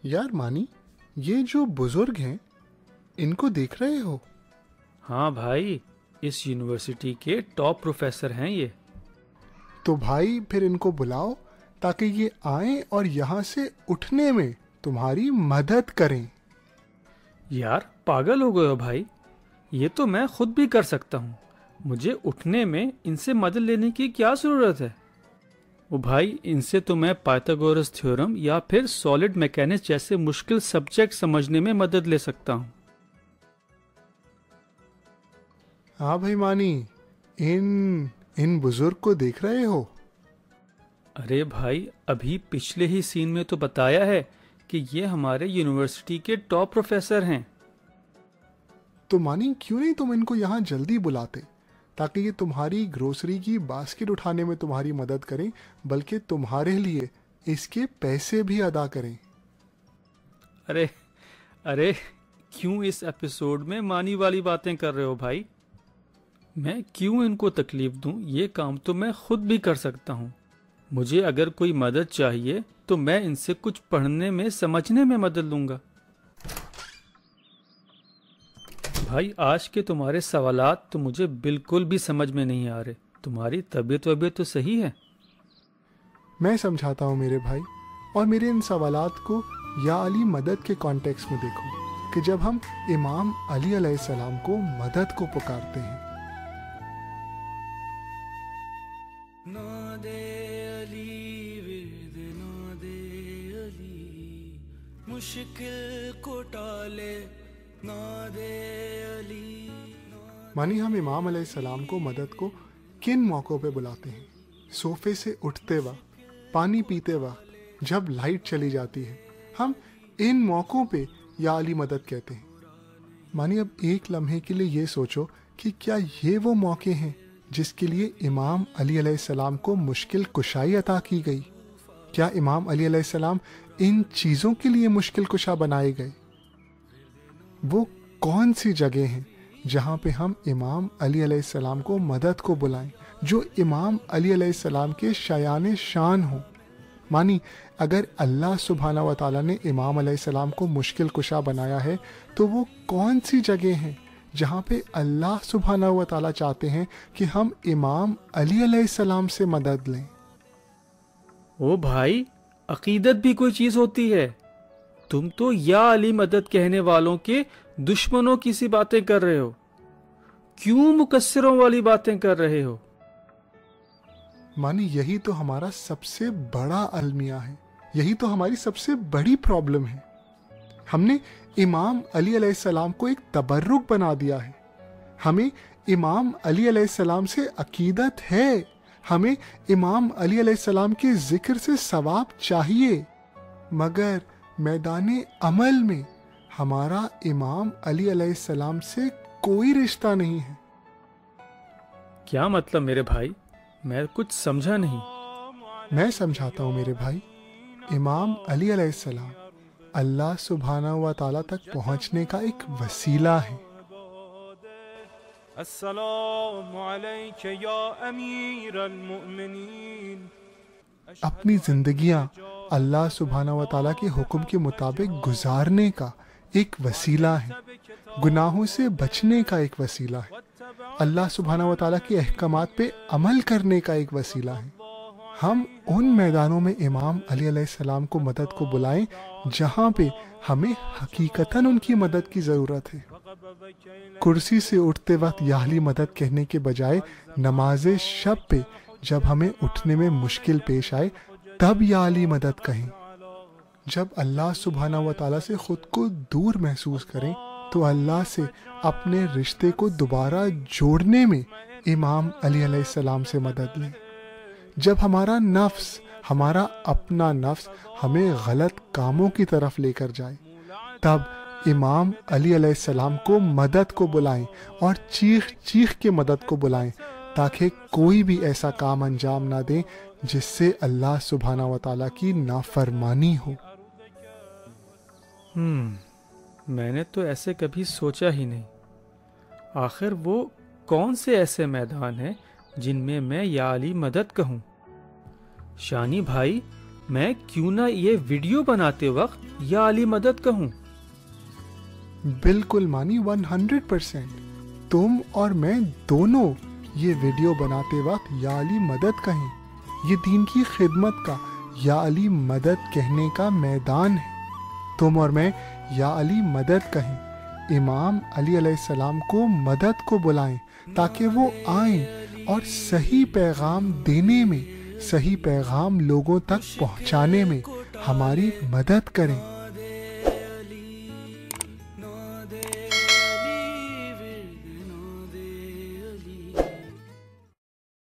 यार मानी, ये जो बुजुर्ग हैं इनको देख रहे हो? हाँ भाई, इस यूनिवर्सिटी के टॉप प्रोफेसर हैं ये। तो भाई फिर इनको बुलाओ ताकि ये आएं और यहाँ से उठने में तुम्हारी मदद करें। यार पागल हो गए हो भाई, ये तो मैं खुद भी कर सकता हूँ। मुझे उठने में इनसे मदद लेने की क्या ज़रूरत है? वो भाई, इनसे तो मैं पाइथागोरस थ्योरम या फिर सॉलिड मैकेनिक्स जैसे मुश्किल सब्जेक्ट समझने में मदद ले सकता हूँ। हाँ भाई मानी, इन बुजुर्ग को देख रहे हो? अरे भाई, अभी पिछले ही सीन में तो बताया है कि ये हमारे यूनिवर्सिटी के टॉप प्रोफेसर हैं। तो मानी क्यों नहीं तुम इनको यहाँ जल्दी बुलाते, ताकि ये तुम्हारी ग्रोसरी की बास्केट उठाने में तुम्हारी मदद करें, बल्कि तुम्हारे लिए इसके पैसे भी अदा करें। अरे अरे, क्यों इस एपिसोड में मानी वाली बातें कर रहे हो भाई? मैं क्यों इनको तकलीफ दूं? ये काम तो मैं खुद भी कर सकता हूँ। मुझे अगर कोई मदद चाहिए तो मैं इनसे कुछ पढ़ने में समझने में मदद लूंगा। भाई, आज के तुम्हारे सवालात तो मुझे बिल्कुल भी समझ में नहीं आ रहे। तुम्हारी तबीयत वबीयत तो सही है? मैं समझाता हूँ मेरे भाई, और मेरे इन सवालात को या अली मदद के कॉन्टेक्स्ट में देखो कि जब हम इमाम अली अलैहिस्सलाम को मदद को पुकारते हैं। मुश्किल को टाले ना दे अली। मानी हम इमाम अलैहिस्सलाम को मदद को किन मौक़ों पे बुलाते हैं? सोफे से उठते वक्त, पानी पीते वक्त, जब लाइट चली जाती है, हम इन मौक़ों पे या अली मदद कहते हैं। मानी अब एक लम्हे के लिए ये सोचो कि क्या ये वो मौके हैं जिसके लिए इमाम अली अलैहिस्सलाम को मुश्किल कुशाई अता की गई? क्या इमाम अली अलैहिस्सलाम इन चीज़ों के लिए मुश्किल कुशा बनाए गए? वो कौन सी जगह हैं जहाँ पे हम इमाम अली अलैहिस्सलाम को मदद को बुलाएं, जो इमाम अली अलैहिस्सलाम के शायान शान हो? मानी अगर अल्लाह सुब्हाना व तआला ने इमाम अलैहिस्सलाम को मुश्किल कुशा बनाया है, तो वो कौन सी जगह हैं जहाँ पे अल्लाह सुब्हाना व तआला चाहते हैं कि हम इमाम अली अलैहिस्सलाम से मदद लें? ओ भाई, अकीदत भी कोई चीज होती है? तुम तो या अली मदद कहने वालों के दुश्मनों की सी बातें कर रहे हो। क्यों मुकस्सिरों वाली बातें कर रहे हो? मानी यही तो हमारा सबसे बड़ा अलमिया है, यही तो हमारी सबसे बड़ी प्रॉब्लम है। हमने इमाम अली अलैहिस्सलाम को एक तबर्रुक बना दिया है। हमें इमाम अली अलैहिस्सलाम से अकीदत है, हमें इमाम अली अलैहिस्सलाम के जिक्र से सवाब चाहिए, मगर मैदाने अमल में हमारा इमाम अली अलैहिस्सलाम से कोई रिश्ता नहीं है। क्या मतलब मेरे भाई? मैं कुछ समझा नहीं। मैं समझाता हूँ मेरे भाई। इमाम अली अलैहिस्सलाम अल्लाह सुब्हानहू व तआला तक पहुँचने का एक वसीला है। अस्सलामु अलैका या अमीर अल-मुअमिनीन। अपनी जिंदगियां अल्लाह सुब्हानहू व तआला के हुक्म के मुताबिक गुजारने का एक वसीला है, गुनाहों से बचने का एक वसीला है, अल्लाह सुब्हानहू व तआला के अहकामात पे अमल करने का एक वसीला है। हम उन मैदानों में इमाम अली अलैहिस्सलाम को मदद को बुलाएं जहाँ पे हमें हकीकतन उनकी मदद की ज़रूरत है। कुर्सी से उठते वक्त या अली मदद कहने के बजाय नमाज शब पे जब हमें उठने में मुश्किल पेश आए, तब या अली मदद कहें। जब अल्लाह सुब्हानहू व तआला से खुद को दूर महसूस करें, तो अल्लाह से अपने रिश्ते को दोबारा जोड़ने में इमाम अली अलैहिस्सलाम से मदद लें। जब हमारा नफ्स, हमारा अपना नफ्स हमें गलत कामों की तरफ लेकर जाए, तब इमाम अली अलैहिस्सलाम को मदद को बुलाएं और चीख चीख के मदद को बुलाएं, ताकि कोई भी ऐसा काम अंजाम ना दें जिससे अल्लाह सुब्हानहू व तआला की नाफरमानी हो। मैंने तो ऐसे कभी सोचा ही नहीं। आखिर वो कौन से ऐसे मैदान हैं जिनमें मैं या अली मदद कहूँ? शानी भाई, میں کیوں نہ یہ ویڈیو بناتے وقت یا علی مدد کہوں؟ بالکل مانی، 100%. تم اور میں دونوں یہ ویڈیو بناتے وقت یا علی مدد کہیں. یہ دین کی خدمت کا، یا علی مدد کہنے کا میدان ہے. تم اور میں یا علی مدد کہیں، امام علی علیہ السلام کو مدد کو بلائیں تاکہ وہ آئیں اور صحیح پیغام دینے میں، صحیح پیغام لوگوں تک پہنچانے میں ہماری مدد کریں.